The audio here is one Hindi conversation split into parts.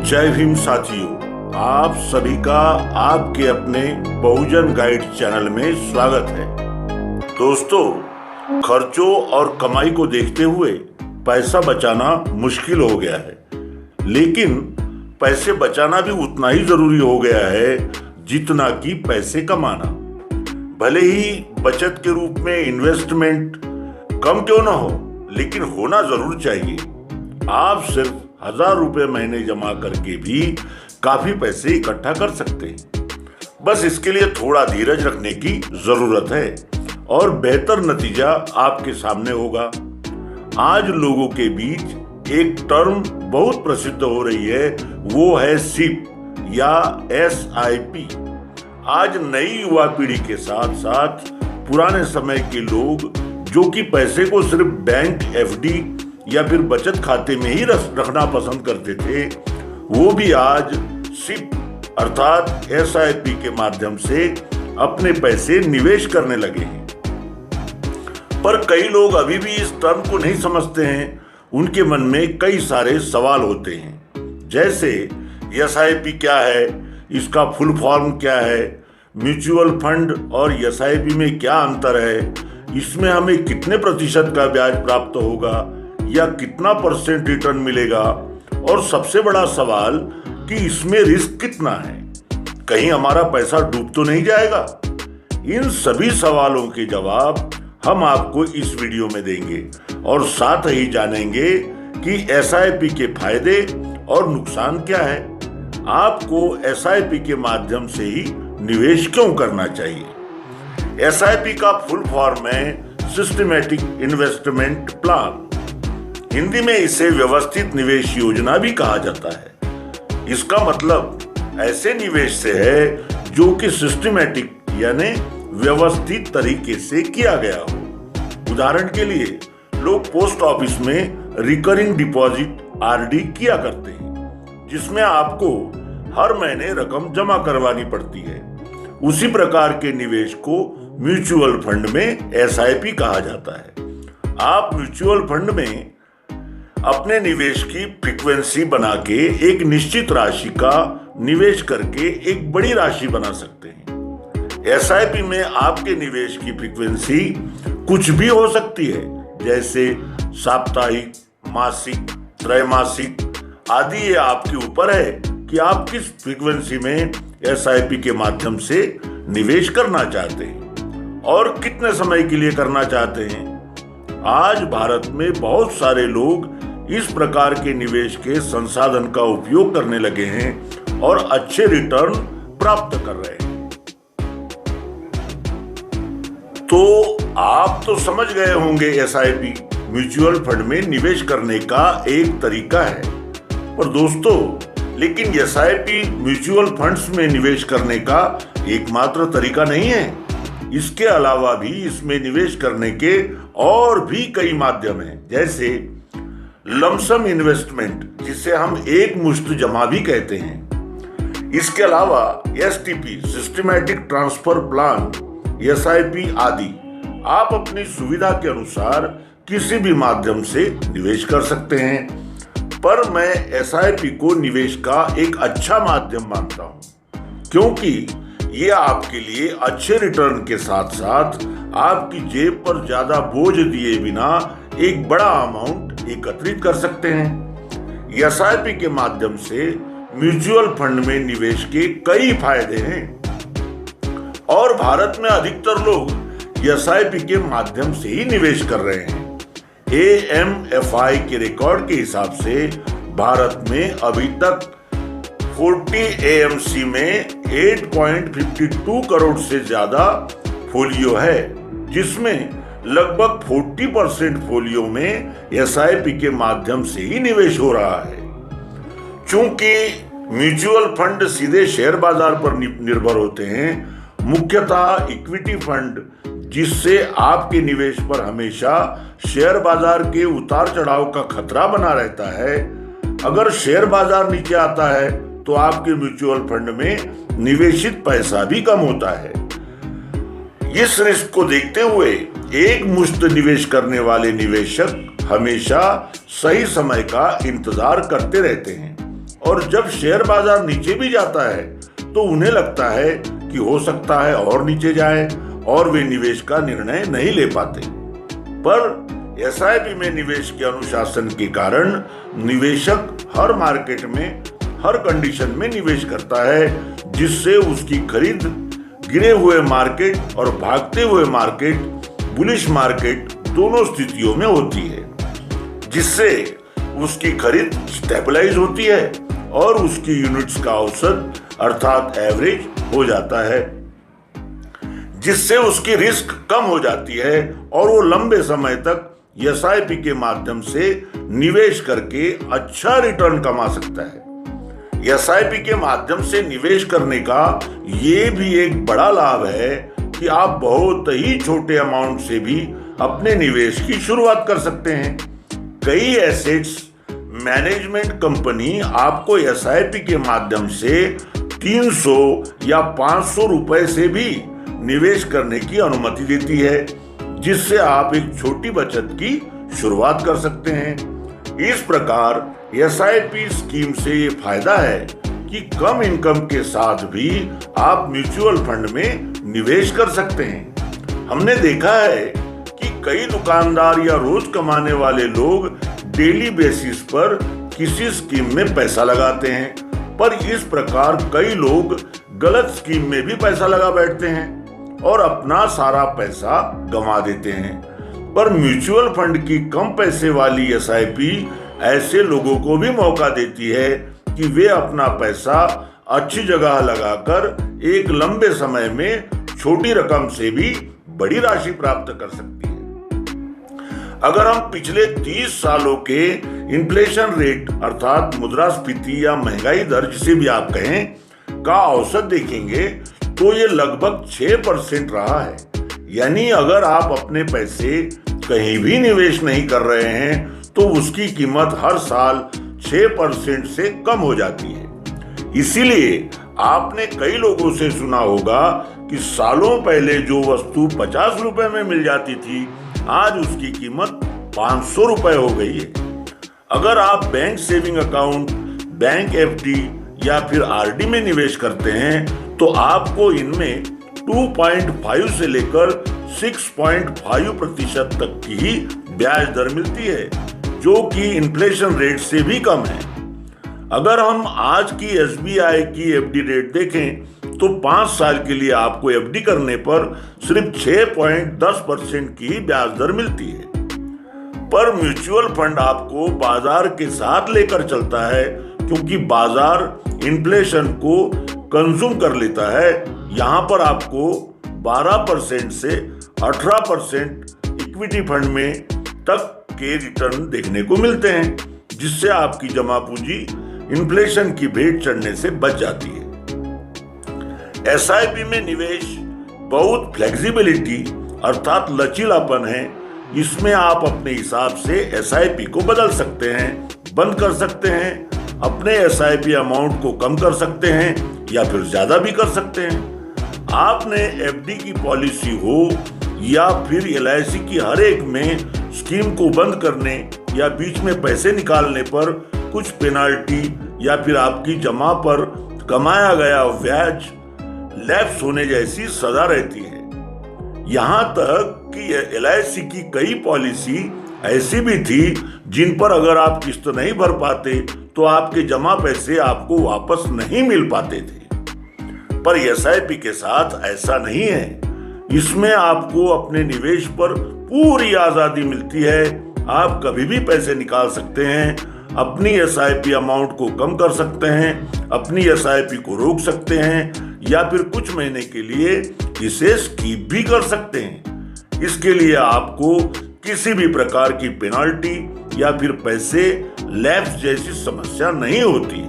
जय भीम साथियों, आप सभी का आपके अपने बहुजन गाइड चैनल में स्वागत है। दोस्तों, खर्चों और कमाई को देखते हुए पैसा बचाना मुश्किल हो गया है, लेकिन पैसे बचाना भी उतना ही जरूरी हो गया है जितना कि पैसे कमाना। भले ही बचत के रूप में इन्वेस्टमेंट कम क्यों ना हो, लेकिन होना जरूर चाहिए। आप सिर्फ 1000 रुपए महीने जमा करके भी काफी पैसे इकट्ठा कर सकते हैं। बस इसके लिए थोड़ा धीरज रखने की जरूरत है और बेहतर नतीजा आपके सामने होगा। आज लोगों के बीच एक टर्म बहुत प्रसिद्ध हो रही है, वो है सिप या SIP। आज नई युवा पीढ़ी के साथ साथ पुराने समय के लोग जो कि पैसे को सिर्फ बैंक, FD या फिर बचत खाते में ही रखना पसंद करते थे, वो भी आज सिप अर्थात SIP के माध्यम से अपने पैसे निवेश करने लगे हैं। पर कई लोग अभी भी इस टर्म को नहीं समझते हैं। उनके मन में कई सारे सवाल होते हैं, जैसे SIP क्या है, इसका फुल फॉर्म क्या है, म्यूचुअल फंड और SIP में क्या अंतर है, इसमें हमें कितने प्रतिशत का ब्याज प्राप्त होगा या कितना % रिटर्न मिलेगा, और सबसे बड़ा सवाल कि इसमें रिस्क कितना है, कहीं हमारा पैसा डूब तो नहीं जाएगा। इन सभी सवालों के जवाब हम आपको इस वीडियो में देंगे और साथ ही जानेंगे कि SIP के फायदे और नुकसान क्या है। आपको SIP के माध्यम से ही निवेश क्यों करना चाहिए। SIP का फुल फॉर्म है सिस्टमैटिक इन्वेस्टमेंट प्लान। हिंदी में इसे व्यवस्थित निवेश योजना भी कहा जाता है। इसका मतलब ऐसे निवेश से है जो कि सिस्टमैटिक यानी व्यवस्थित तरीके से किया गया हो। उदाहरण के लिए लोग पोस्ट ऑफिस में रिकरिंग डिपॉजिट RD किया करते हैं, जिसमें आपको हर महीने रकम जमा करवानी पड़ती है। उसी प्रकार के निवेश को म्यूचुअल फंड में SIP कहा जाता है। आप म्यूचुअल फंड में अपने निवेश की फ्रीक्वेंसी बना के एक निश्चित राशि का निवेश करके एक बड़ी राशि बना सकते हैं। SIP में आपके निवेश की फ्रीक्वेंसी कुछ भी हो सकती है, जैसे साप्ताहिक, मासिक, त्रैमासिक आदि। ये आपके ऊपर है कि आप किस फ्रीक्वेंसी में SIP के माध्यम से निवेश करना चाहते हैं और कितने समय के लिए करना चाहते हैं। आज भारत में बहुत सारे लोग इस प्रकार के निवेश के संसाधन का उपयोग करने लगे हैं और अच्छे रिटर्न प्राप्त कर रहे हैं। तो आप तो समझ गए होंगे SIP म्यूचुअल फंड में निवेश करने का एक तरीका है। पर दोस्तों, लेकिन SIP म्यूचुअल फंड्स में निवेश करने का एकमात्र तरीका नहीं है। इसके अलावा भी इसमें निवेश करने के और भी कई माध्यम हैं, जैसे लमसम इन्वेस्टमेंट, जिसे हम एक मुश्त जमा भी कहते हैं। इसके अलावा STP systematic transfer plan, SIP आदि आप अपनी सुविधा के अनुसार किसी भी माध्यम से निवेश कर सकते हैं। पर मैं SIP को निवेश का एक अच्छा माध्यम मानता हूं, क्योंकि ये आपके लिए अच्छे रिटर्न के साथ साथ आपकी जेब पर ज्यादा बोझ दिए बिना एक बड़ा अमाउंट एकत्रित कर सकते हैं। SIP के माध्यम से म्यूचुअल फंड में निवेश के कई फायदे हैं और भारत में अधिकतर लोग SIP के माध्यम से ही निवेश कर रहे हैं। AMFI के रिकॉर्ड के हिसाब से भारत में अभी तक 40 AMC में 8.52 करोड़ से ज्यादा फोलियो है, जिसमें लगभग 40% फोलियो में SIP के माध्यम से ही निवेश हो रहा है। चूंकि म्यूचुअल फंड सीधे शेयर बाजार पर निर्भर होते हैं, मुख्यतः इक्विटी फंड, जिससे आपके निवेश पर हमेशा शेयर बाजार के उतार चढ़ाव का खतरा बना रहता है। अगर शेयर बाजार नीचे आता है तो आपके म्यूचुअल फंड में निवेशित पैसा भी कम होता है। इस रिस्क को देखते हुए एक मुश्त निवेश करने वाले निवेशक हमेशा सही समय का इंतजार करते रहते हैं। और जब शेयर बाजार नीचे भी जाता है तो उन्हें लगता है कि हो सकता है और नीचे जाए और वे निवेश का निर्णय नहीं ले पाते। पर एसआईपी में निवेश के अनुशासन के कारण निवेशक हर मार्केट में हर कंडीशन में निवेश करता है, जिससे उसकी खरीद गिरे हुए मार्केट और भागते हुए मार्केट, बुलिश मार्केट दोनों स्थितियों में होती है, जिससे उसकी खरीद स्टेबलाइज होती है और उसकी यूनिट्स का औसत अर्थात एवरेज हो जाता है, जिससे उसकी रिस्क कम हो जाती है और वो लंबे समय तक एसआईपी के माध्यम से निवेश करके अच्छा रिटर्न कमा सकता है। एसआईपी के माध्यम से निवेश करने का ये भी एक बड़ा लाभ है कि आप बहुत ही छोटे अमाउंट से भी अपने निवेश की शुरुआत कर सकते हैं। कई एसेट्स मैनेजमेंट कंपनी आपको एसआईपी के माध्यम से 300 या 500 रुपए से भी निवेश करने की अनुमति देती है, जिससे आप एक छोटी बचत की शुरुआत कर सकते हैं। इस प्रकार एसआईपी स्कीम से ये फायदा है कि कम इनकम के साथ भी आप म्यूचुअल फंड में निवेश कर सकते हैं। हमने देखा है कि कई दुकानदार या रोज कमाने वाले लोग डेली बेसिस पर किसी स्कीम में पैसा लगाते हैं, पर इस प्रकार कई लोग गलत स्कीम में भी पैसा लगा बैठते हैं और अपना सारा पैसा गंवा देते हैं। पर म्यूचुअल फंड की कम पैसे वाली एसआईपी ऐसे लोगों को भी मौका देती है कि वे अपना पैसा अच्छी जगह लगाकर एक लंबे समय में छोटी रकम से भी बड़ी राशि प्राप्त कर सकती है। अगर हम पिछले 30 सालों के इन्फ्लेशन रेट अर्थात मुद्रास्फीति या महंगाई दर जिसे भी आप कहें का औसत देखेंगे तो ये लगभग 6% रहा है। यानी अगर आप अपने पैसे कहीं भी निवेश नहीं कर रहे हैं तो उसकी कीमत हर साल 6% से कम हो जाती है। इसीलिए आपने कई लोगों से सुना होगा कि सालों पहले जो वस्तु 50 रुपए में मिल जाती थी आज उसकी कीमत 500 रुपए हो गई है। अगर आप bank saving account, bank FD या फिर आरडी में निवेश करते हैं तो आपको इनमें 2.5 से लेकर 6.5% तक की ही ब्याज दर मिलती है, जो कि इन्फ्लेशन रेट से भी कम है। अगर हम आज की एसबीआई की एफडी रेट देखें तो 5 साल के लिए आपको एफडी करने पर सिर्फ 6.10% की ब्याज दर मिलती है। पर म्यूचुअल फंड आपको बाजार के साथ लेकर चलता है, क्योंकि बाजार इन्फ्लेशन को कंज्यूम कर लेता है। यहाँ पर आपको 12% से 18% इक्विटी फंड में तक के रिटर्न देखने को मिलते हैं, जिससे आपकी जमा पूंजी इन्फ्लेशन की भेंट चढ़ने से बच जाती है। एसआईपी में निवेश बहुत फ्लेक्सिबिलिटी अर्थात लचीलापन है। इसमें आप अपने हिसाब से एसआईपी को बदल सकते हैं, बंद कर सकते हैं, अपने एसआईपी अमाउंट को कम कर सकते हैं या फिर ज्यादा भी कर सकते हैं। आपने एफडी की पॉलिसी हो या फिर एलआईसी की हर एक में स्कीम को बंद करने या बीच में पैसे निकालने पर कुछ पेनाल्टी या फिर आपकी जमा पर कमाया गया ब्याज लैप्स होने जैसी सजा रहती है। यहाँ तक कि एलआईसी की कई पॉलिसी ऐसी भी थी जिन पर अगर आप किस्त नहीं भर पाते तो आपके जमा पैसे आपको वापस नहीं मिल पाते थे। पर एसआईपी के साथ ऐसा नहीं है। इसमें आपको अपने निवेश पर पूरी आजादी मिलती है। आप कभी भी पैसे निकाल सकते हैं, अपनी एसआईपी अमाउंट को कम कर सकते हैं, अपनी एसआईपी को रोक सकते हैं या फिर कुछ महीने के लिए इसे स्कीप भी कर सकते हैं। इसके लिए आपको किसी भी प्रकार की पेनाल्टी या फिर पैसे लैप्स जैसी समस्या नहीं होती।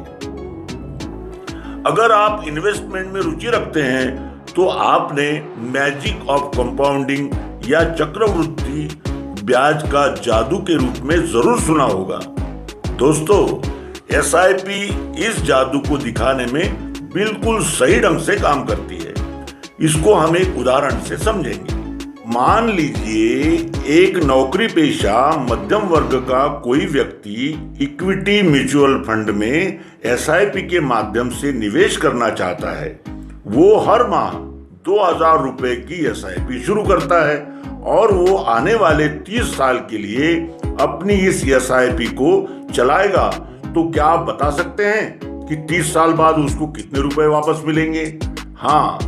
अगर आप इन्वेस्टमेंट में रुचि रखते हैं तो आपने मैजिक ऑफ कंपाउंडिंग या चक्रवृद्धि ब्याज का जादू के रूप में जरूर सुना होगा। दोस्तों, एसआईपी इस जादू को दिखाने में बिल्कुल सही ढंग से काम करती है। इसको हम एक उदाहरण से समझेंगे। मान लीजिए एक नौकरी पेशा मध्यम वर्ग का कोई व्यक्ति इक्विटी म्यूचुअल फंड में एसआईपी के माध्यम से निवेश करना चाहता है। वो हर माह 2000 रुपए की एसआईपी शुरू करता है और वो आने वाले 30 साल के लिए अपनी इस एसआईपी को चलाएगा। तो क्या आप बता सकते हैं कि 30 साल बाद उसको कितने रुपए वापस मिलेंगे? हाँ,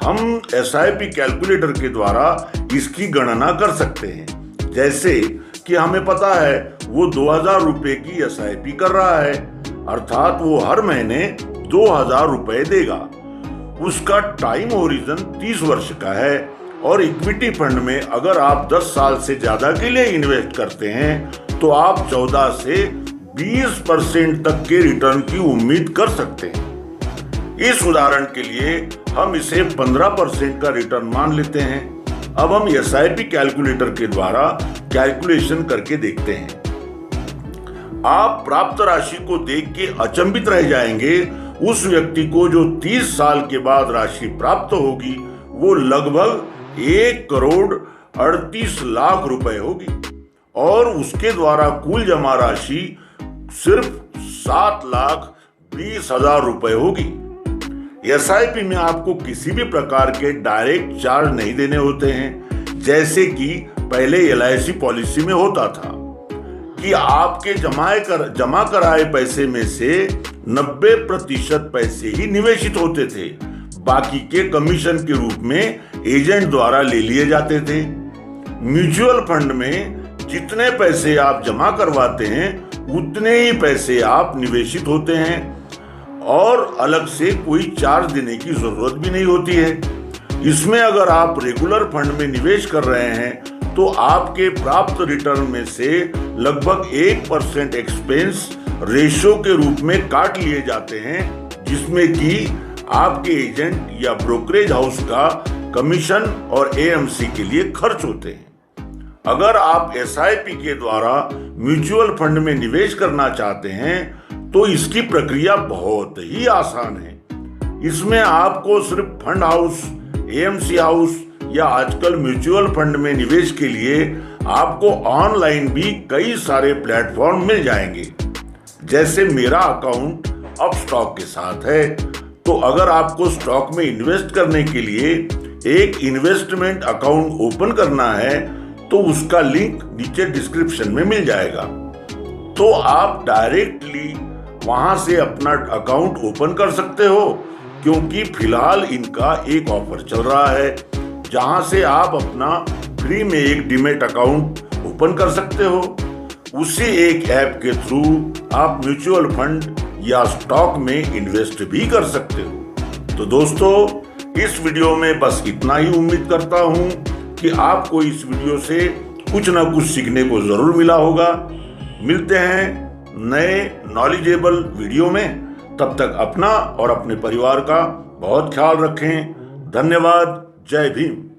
हम एसआईपी कैलकुलेटर के द्वारा इसकी गणना कर सकते हैं। जैसे कि हमें पता है वो 2000 रुपए की एसआईपी कर रहा है, अर्थात वो हर महीने 2000 रुपए देगा। उसका टाइम होरिजन 30 वर्ष का है और इक्विटी फंड में अगर आप 10 साल से ज्यादा के लिए इन्वेस्ट करते हैं तो आप 14 से 20% तक के रिटर्न की उम्मीद कर सकते हैं। इस उदाहरण के लिए हम इसे 15% का रिटर्न मान लेते हैं। अब हम एसआईपी कैलकुलेटर के द्वारा कैलकुलेशन करके देखते हैं। आप प्राप्त राशि को देख के अचंभित रह जाएंगे। उस व्यक्ति को जो 30 साल के बाद राशि प्राप्त होगी वो लगभग 1,38,00,000 रुपए होगी और उसके द्वारा कुल जमा राशि सिर्फ 7,20,000 रुपए होगी। एसआईपी में आपको किसी भी प्रकार के डायरेक्ट चार्ज नहीं देने होते हैं, जैसे कि पहले एलआईसी पॉलिसी में होता था कि आपके जमा कराए पैसे में से 90% पैसे ही निवेशित होते थे, बाकी के कमीशन के रूप में एजेंट द्वारा ले लिए जाते थे। म्यूचुअल फंड में जितने पैसे आप जमा करवाते हैं उतने ही पैसे आप निवेशित होते हैं और अलग से कोई चार्ज देने की जरूरत भी नहीं होती है। इसमें अगर आप रेगुलर फंड में निवेश कर रहे हैं तो आपके प्राप्त रिटर्न में से लगभग 1% एक्सपेंस रेशो के रूप में काट लिए जाते हैं, जिसमें कि आपके एजेंट या ब्रोकरेज हाउस का कमीशन और एएमसी के लिए खर्च होते हैं। अगर आप एसआईपी के द्वारा म्यूचुअल फंड में निवेश करना चाहते हैं तो इसकी प्रक्रिया बहुत ही आसान है। इसमें आपको सिर्फ फंड हाउस, एएमसी हाउस या आजकल म्यूचुअल फंड में निवेश के लिए आपको ऑनलाइन भी कई सारे प्लेटफॉर्म मिल जाएंगे। जैसे मेरा अकाउंट अपस्टॉक के साथ है, तो अगर आपको स्टॉक में इन्वेस्ट करने के लिए एक इन्वेस्टमेंट अकाउंट ओपन करना है तो उसका लिंक नीचे डिस्क्रिप्शन में मिल जाएगा। तो आप डायरेक्टली वहां से अपना अकाउंट ओपन कर सकते हो, क्योंकि फिलहाल इनका एक ऑफर चल रहा है जहां से आप अपना फ्री में एक डीमैट अकाउंट ओपन कर सकते हो। उसी एक ऐप के थ्रू आप म्यूचुअल फंड या स्टॉक में इन्वेस्ट भी कर सकते हो। तो दोस्तों, इस वीडियो में बस इतना ही। उम्मीद करता हूं कि आपको इस वीडियो से कुछ ना कुछ सीखने को जरूर मिला होगा। मिलते हैं नए नॉलेजेबल वीडियो में। तब तक अपना और अपने परिवार का बहुत ख्याल रखें। धन्यवाद। जय भीम।